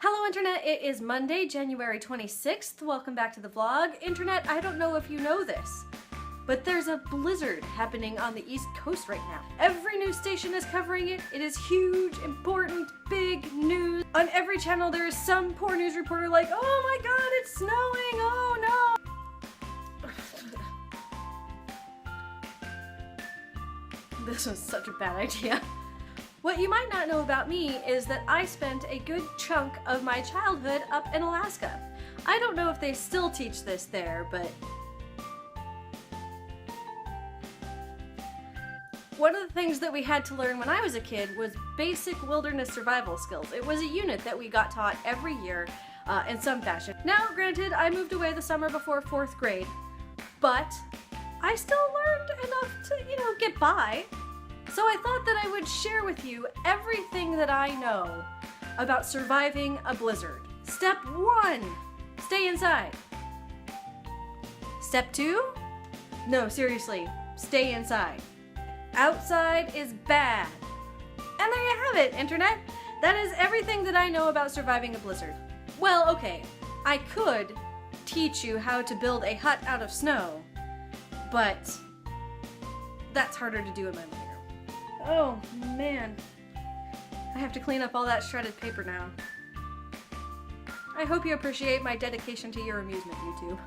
Hello Internet, it is Monday, January 26th. Welcome back to the vlog. Internet, I don't know if you know this, but there's a blizzard happening on the East Coast right now. Every news station is covering it. It is huge, important, big news. On every channel there is some poor news reporter like, oh my god, it's snowing, oh no. This was such a bad idea. What you might not know about me is that I spent a good chunk of my childhood up in Alaska. I don't know if they still teach this there, but one of the things that we had to learn when I was a kid was basic wilderness survival skills. It was a unit that we got taught every year in some fashion. Now, granted, I moved away the summer before 4th grade, but I still learned enough to, get by. So I thought that I would share with you everything that I know about surviving a blizzard. Step 1, stay inside. Step 2, no, seriously, stay inside. Outside is bad. And there you have it, Internet. That is everything that I know about surviving a blizzard. Well, okay, I could teach you how to build a hut out of snow, but that's harder to do in my living room. Oh man, I have to clean up all that shredded paper now. I hope you appreciate my dedication to your amusement, YouTube.